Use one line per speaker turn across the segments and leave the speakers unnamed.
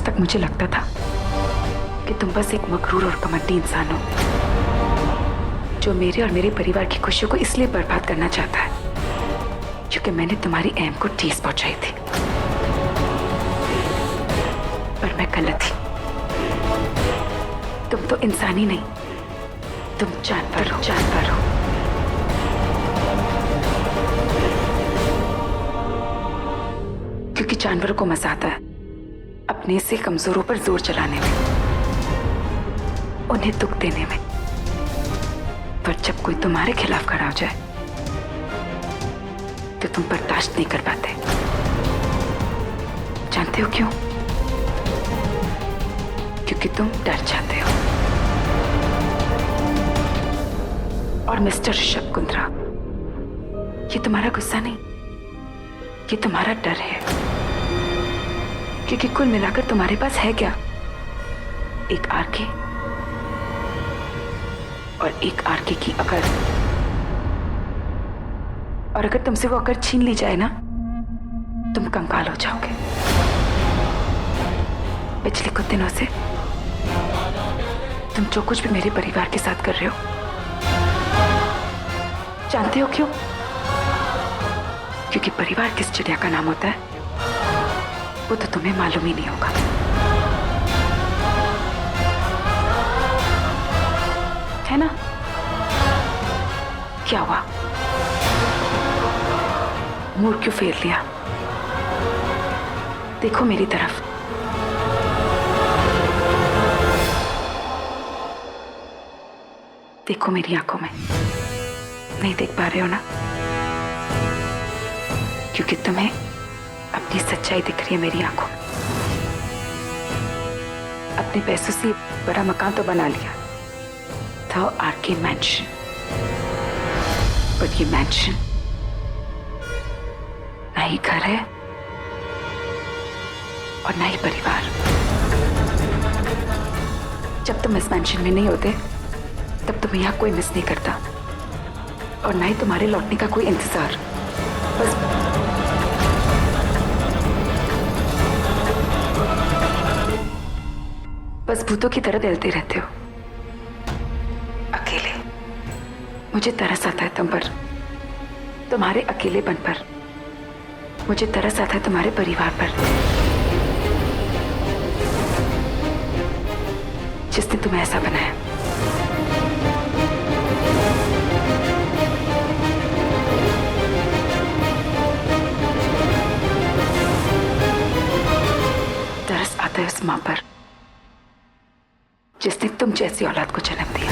तक मुझे लगता था कि तुम बस एक मगरूर और घमंडी इंसान हो जो मेरे और मेरे परिवार की खुशियों को इसलिए बर्बाद करना चाहता है क्योंकि मैंने तुम्हारी अहम को ठेस पहुंचाई थी। पर मैं गलत थी। तुम तो इंसान ही नहीं, तुम जानवर हो, जानवर हो। क्योंकि जानवरों को मजा आता है अपने से कमजोरों पर जोर चलाने में, उन्हें दुख देने में। पर जब कोई तुम्हारे खिलाफ खड़ा हो जाए तो तुम बर्दाश्त नहीं कर पाते। जानते हो क्यों? क्योंकि तुम डर जाते हो। और मिस्टर ऋषभ कुंद्रा, ये तुम्हारा गुस्सा नहीं, ये तुम्हारा डर है। क्योंकि कुल मिलाकर तुम्हारे पास है क्या? एक आरके और एक आरके की अकड़। और अगर तुमसे वो अकड़ छीन ली जाए ना, तुम कंगाल हो जाओगे। पिछले कुछ दिनों से तुम जो कुछ भी मेरे परिवार के साथ कर रहे हो, जानते हो क्यों? क्योंकि परिवार किस चिड़िया का नाम होता है वो तो तुम्हें मालूम ही नहीं होगा। है ना? क्या हुआ? मुड़ क्यों फेर लिया? देखो मेरी तरफ। देखो मेरी आंखों में। नहीं देख पा रहे हो ना? क्योंकि तुम्हें अपनी सच्चाई दिख रही है मेरी आंखों में। अपने पैसों से बड़ा मकान तो बना लिया था, आरके मैंशन। बट ये मैंशन ना ही घर है और ना ही परिवार। जब तुम इस मैंशन में नहीं होते तब तुम्हें यहाँ कोई मिस नहीं करता और ना ही तुम्हारे लौटने का कोई इंतजार। बस भूतों की तरह टहलते रहते हो अकेले। मुझे तरस आता है तुम पर, तुम्हारे अकेलेपन पर। मुझे तरस आता है तुम्हारे परिवार पर, जिसने तुम्हें ऐसा बनाया। तरस आता है उस मां पर जिसने तुम जैसी औलाद को जन्म दिया।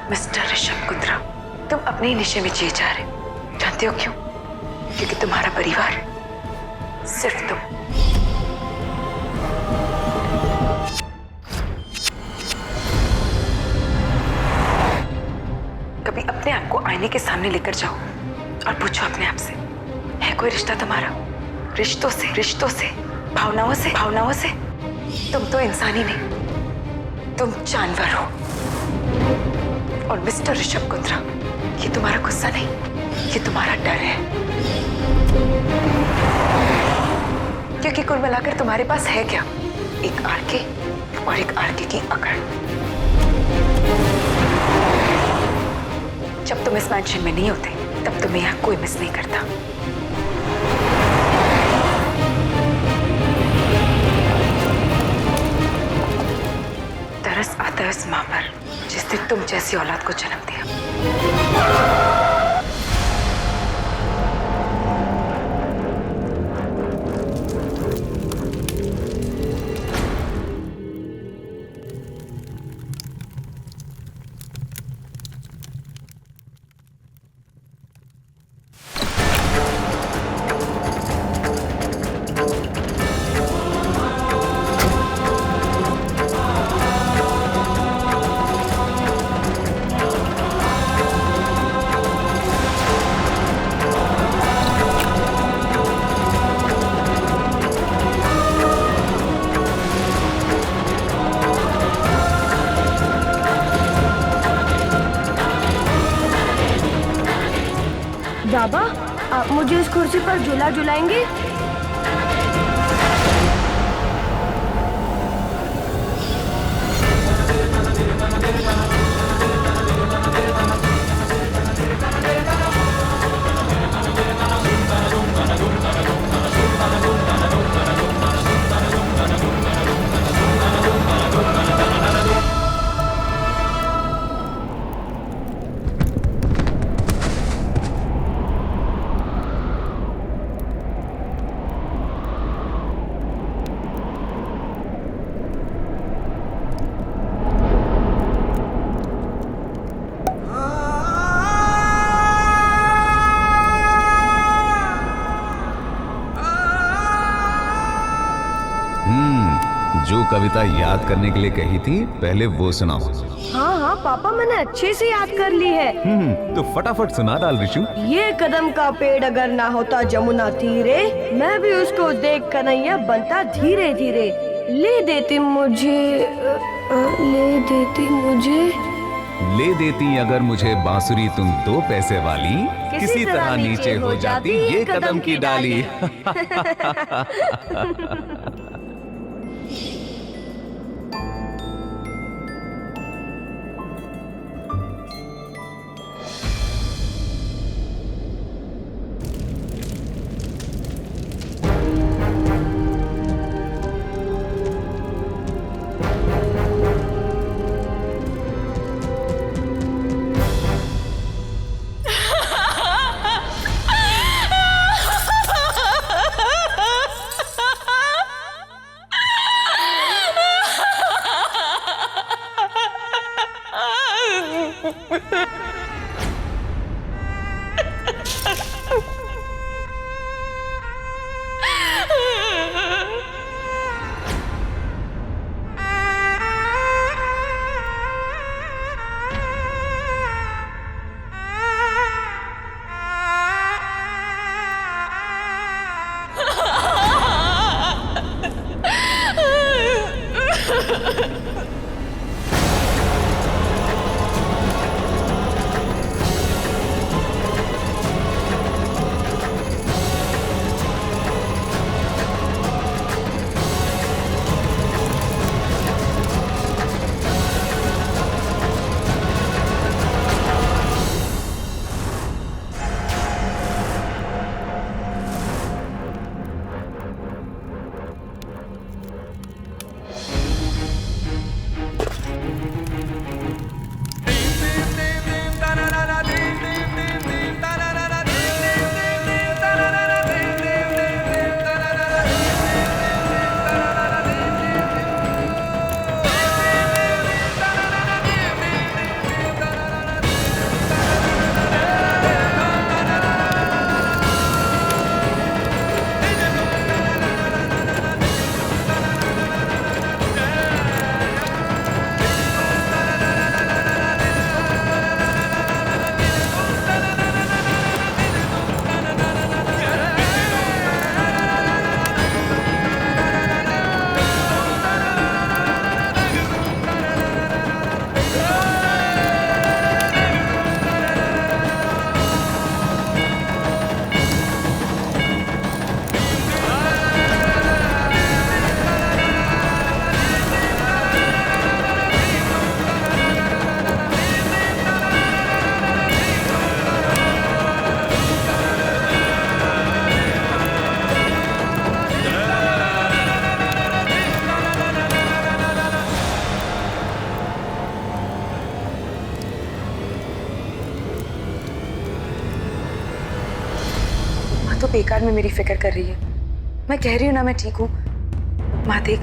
मिस्टर ऋषभ कुंद्रा, तुम अपने ही नशे में जिए जा रहे। जानते हो क्यों? क्योंकि तुम्हारा परिवार सिर्फ तुम। कभी अपने आप को आईने के सामने लेकर जाओ और पूछो अपने आप से, है कोई रिश्ता तुम्हारा? रिश्तों से, भावनाओं से। तुम तो इंसान ही नहीं, तुम जानवर हो। और मिस्टर ऋषभ कुंद्रा, ये तुम्हारा गुस्सा नहीं, ये तुम्हारा डर है। क्योंकि कुल मिलाकर तुम्हारे पास है क्या? एक आरके और एक आरके की अकड़। जब तुम इस मैंशन में नहीं होते तब तुम्हें यहाँ कोई मिस नहीं करता। होता है उस माँ पर जिसने तुम जैसी औलाद को जन्म दिया।
बाबा, आप मुझे इस कुर्सी पर झूला झुलाएंगे?
जो कविता याद करने के लिए कही थी पहले वो सुनाओ।
हाँ हाँ पापा, मैंने अच्छे से याद कर ली है।
तो फटाफट सुना डाल ऋषु।
ये कदम का पेड़ अगर ना होता जमुना तीरे, मैं भी उसको देख कन्हैया बनता धीरे धीरे। ले देती मुझे, ले देती मुझे,
ले देती अगर मुझे बांसुरी तुम 2 पैसे वाली, किसी तरह नीचे हो जाती ये कदम की डाली।
तो बेकार में मेरी फिक्र कर रही है। मैं कह रही हूँ ना मैं ठीक हूँ। माँ देख,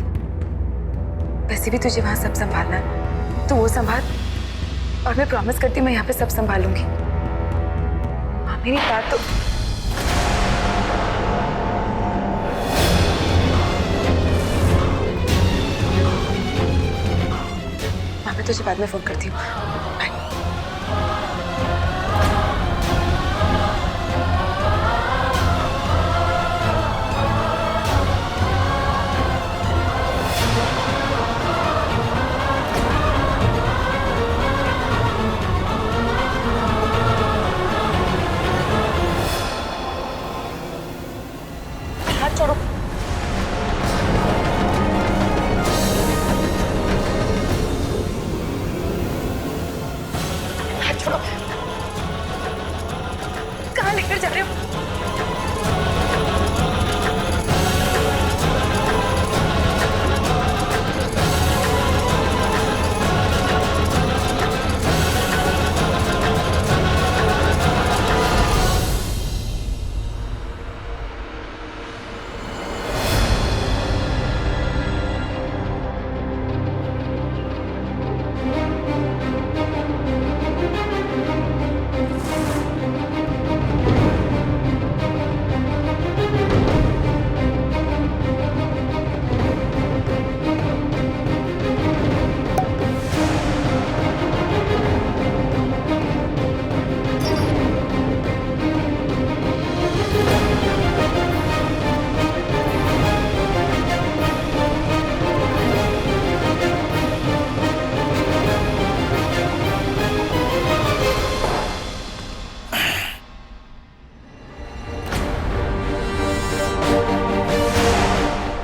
वैसे भी तुझे वहां सब संभालना है, तू वो संभाल और मैं प्रॉमिस करती हूँ मैं यहाँ पे सब संभालूंगी। हाँ मेरी बात तो हाँ, मैं तुझे बाद में फोन करती हूँ। बाय। हाथ छोड़ो। हाथ छोड़ो। कहाँ लेकर जा रहे हो?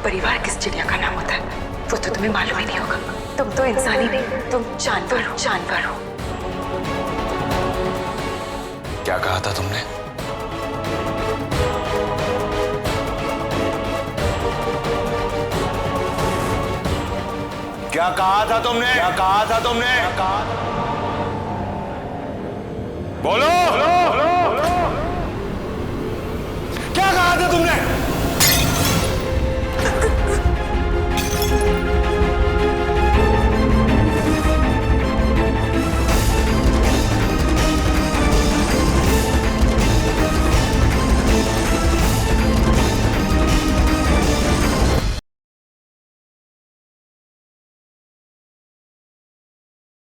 परिवार किस चिड़िया का नाम होता है वो तो तुम्हें मालूम ही नहीं होगा। तुम तो इंसान ही नहीं, तुम जानवर हो, जानवर हो।
क्या कहा था तुमने? क्या कहा था तुमने? क्या कहा था तुमने? बोलो।